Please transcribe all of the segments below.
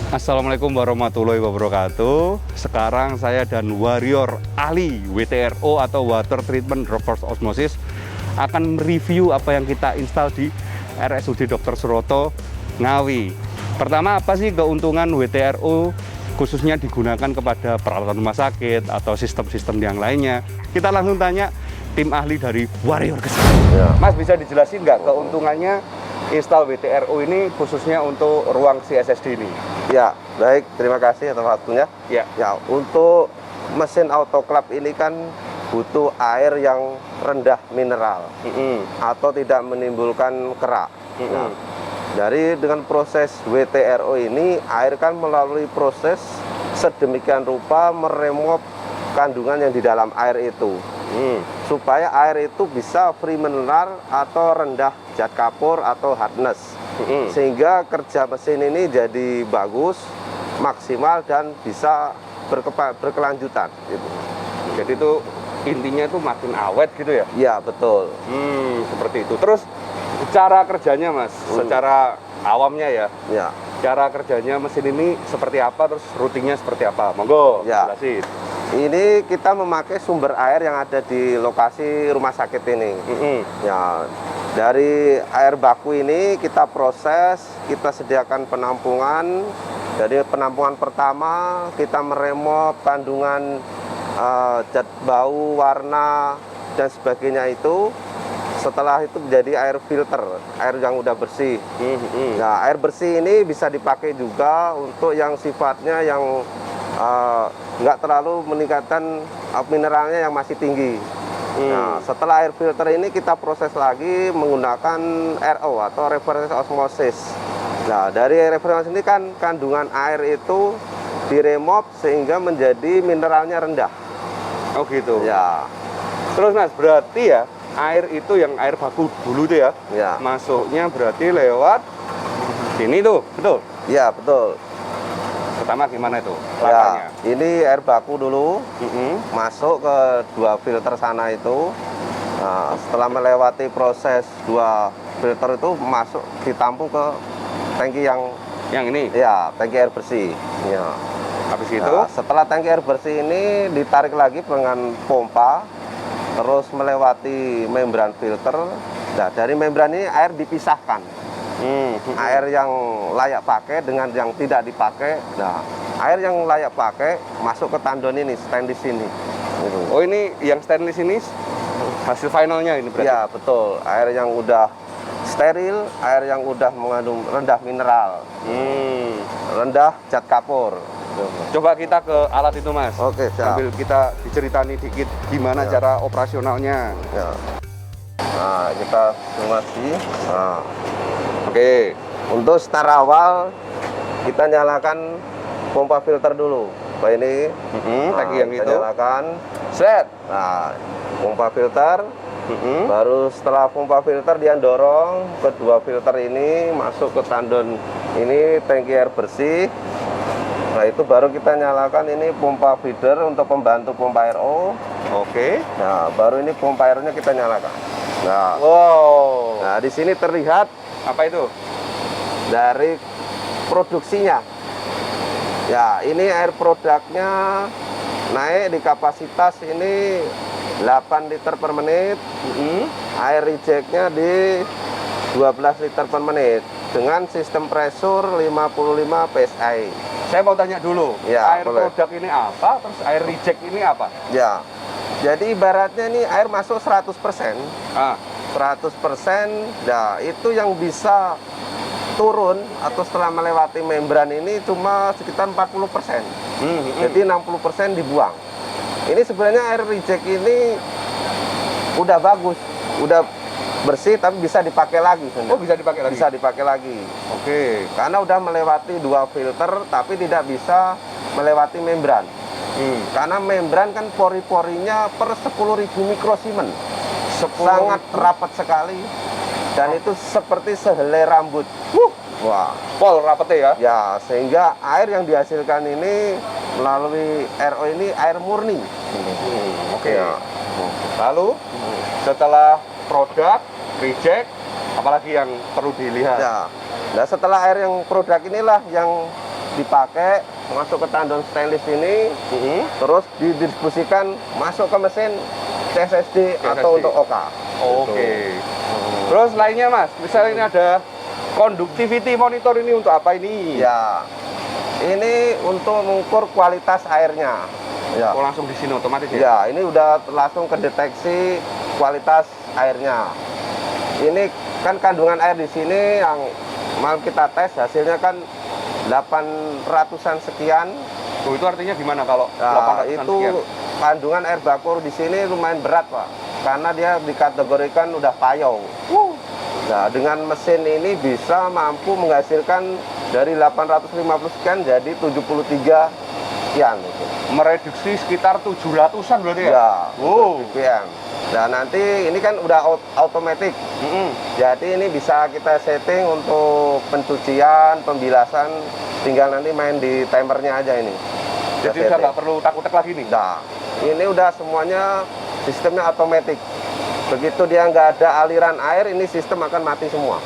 Assalamualaikum warahmatullahi wabarakatuh. Sekarang saya dan warrior ahli WTRO atau Water Treatment Reverse Osmosis akan mereview apa yang kita install di RSUD Dr. Suroto Ngawi. Pertama, apa sih keuntungan WTRO khususnya digunakan kepada peralatan rumah sakit atau sistem-sistem yang lainnya? Kita langsung tanya tim ahli dari Warrior Kesehatan. Ya. Mas, bisa dijelasin nggak keuntungannya install WTRO ini khususnya untuk ruang CSSD ini? Ya, baik. Terima kasih atas waktunya. Ya. Ya, untuk mesin autoclave ini kan butuh air yang rendah mineral atau tidak menimbulkan kerak. Nah, dengan proses WTRO ini, air kan melalui proses sedemikian rupa meremove kandungan yang di dalam air itu. Supaya air itu bisa free mineral atau rendah zat kapur atau hardness. Sehingga kerja mesin ini jadi bagus, maksimal, dan bisa berkelanjutan gitu. Jadi itu intinya itu makin awet gitu ya? Ya, betul. Seperti itu. Terus cara kerjanya, Mas, secara awamnya ya, cara kerjanya mesin ini seperti apa, terus rutinnya seperti apa? Monggo, jelasin. Ini kita memakai sumber air yang ada di lokasi rumah sakit ini. Ya, dari air baku ini kita proses, kita sediakan penampungan. Dari penampungan pertama kita meremove kandungan zat bau, warna, dan sebagainya itu. Setelah itu menjadi air filter, air yang udah bersih. Nah, air bersih ini bisa dipakai juga untuk yang sifatnya yang nggak terlalu meningkatkan mineralnya yang masih tinggi. Nah, setelah air filter ini kita proses lagi menggunakan RO atau reverse osmosis. Nah, dari reverse ini kan kandungan air itu diremove sehingga menjadi mineralnya rendah. Oh gitu. Ya. Terus Mas, berarti ya air itu yang air baku dulu tuh ya, masuknya berarti lewat sini tuh, betul? Ya, betul. Pertama gimana itu langkahnya? Ya, ini air baku dulu masuk ke dua filter sana itu. Nah, setelah melewati proses dua filter itu masuk ditampung ke tangki yang ini? Ya, tangki air bersih. Ya. Habis itu? Nah, setelah tangki air bersih ini ditarik lagi dengan pompa, terus melewati membran filter. Nah, dari membran ini air dipisahkan. Air yang layak pakai dengan yang tidak dipakai. Nah, air yang layak pakai masuk ke tandon ini, stainless ini. Gitu. Oh, ini yang stainless ini hasil finalnya ini berarti? Ya, betul. Air yang udah steril, air yang udah mengandung rendah mineral, rendah zat kapur. Coba kita ke alat itu, Mas. Oke, siap. Sambil kita diceritani dikit gimana cara operasionalnya. Ya. Nah, kita simulasi. Nah. Oke. Untuk start awal kita nyalakan pompa filter dulu. Nah, ini tangki yang kita itu nyalakan. Set. Nah, pompa filter. Baru setelah pompa filter dia dorong kedua filter ini masuk ke tandon ini tangki air bersih. Nah, itu baru kita nyalakan ini pompa feeder untuk pembantu pompa RO. Oke. Nah, baru ini pompa airnya kita nyalakan. Nah, nah di sini terlihat apa itu? Dari produksinya. Ya, ini air produknya naik di kapasitas ini 8 liter per menit. Air rejectnya di 12 liter per menit dengan sistem pressure 55 PSI. Saya mau tanya dulu, air produk ini apa, terus air reject ini apa? Ya, jadi ibaratnya ini air masuk 100%. 100%, nah itu yang bisa turun atau setelah melewati membran ini cuma sekitar 40%. Jadi 60% dibuang. Ini sebenarnya air reject ini udah bagus, udah bersih tapi bisa dipakai lagi sebenarnya. Oh, bisa dipakai lagi? Bisa dipakai lagi. Oke. Karena udah melewati dua filter tapi tidak bisa melewati membran. Karena membran kan pori-porinya per 10.000 mikrosimen. Sangat rapat sekali. Dan itu seperti sehelai rambut. Wah, pol rapatnya ya? Ya, sehingga air yang dihasilkan ini melalui RO ini air murni. Oke. Ya. Lalu setelah produk, reject, apalagi yang perlu dilihat? Ya. Nah, setelah air yang produk inilah yang dipakai masuk ke tandon stainless ini, terus didistribusikan masuk ke mesin CSSD atau untuk OK. Oke. Terus lainnya Mas, misalnya ini ada conductivity monitor, ini untuk apa ini? Ya, ini untuk mengukur kualitas airnya. Ya. Oh, langsung di sini otomatis ya? Ya, ini udah langsung kedeteksi kualitas airnya. Ini kan kandungan air di sini yang mau kita tes, hasilnya kan 800-an sekian. Oh, itu artinya gimana kalau Nah, 800-an itu sekian? kandungan air baku di sini lumayan berat, Pak. Karena dia dikategorikan udah payau. Nah, dengan mesin ini bisa mampu menghasilkan dari 850 sekian jadi 73 sekian. Mereduksi sekitar 700-an berarti ya? Ya, Wow. BPM. Nah, nanti ini kan udah otomatis. Jadi ini bisa kita setting untuk pencucian, pembilasan, tinggal nanti main di timernya aja ini. Jadi Kita udah setting. nggak perlu takut-takut lagi nih? Nah, ini udah semuanya sistemnya otomatis. Begitu dia nggak ada aliran air, ini sistem akan mati semua.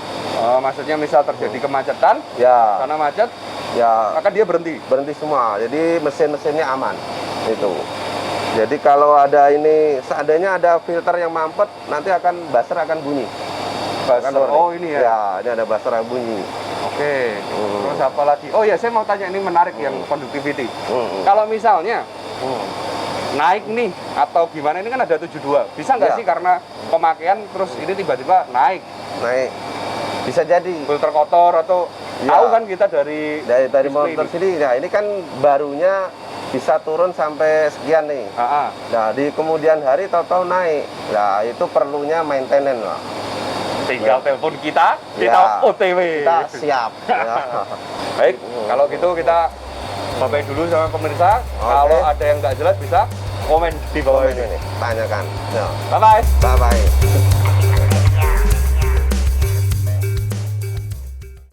Maksudnya misal terjadi kemacetan, Ya, karena macet, ya maka dia berhenti. berhenti semua. Jadi mesin-mesinnya aman. Itu. Jadi kalau ada ini, seandainya ada filter yang mampet, nanti akan buzzer akan bunyi. Buzzer. Oh, ini ya? Ya, ini ada buzzer yang bunyi. Oke. Terus apa lagi? Oh ya, saya mau tanya, ini menarik yang conductivity. Kalau misalnya naik nih atau gimana, ini kan ada 72. Bisa nggak Ya. sih karena pemakaian terus ini tiba-tiba naik? Naik. Bisa jadi. Filter kotor atau Ya. tahu kan kita dari Dari display motor ini? sini, nah ini kan barunya bisa turun sampai sekian nih. Nah, di kemudian hari tahu-tahu naik. Nah, itu perlunya maintenance lah. Tinggal telepon kita Ya. OTW. Kita siap. Ya. Baik, kalau gitu kita bye dulu sama pemirsa. Oke. Kalau ada yang nggak jelas bisa komen di bawah Komen ini. ini, tanyakan. Ya. Bye-bye. Bye-bye.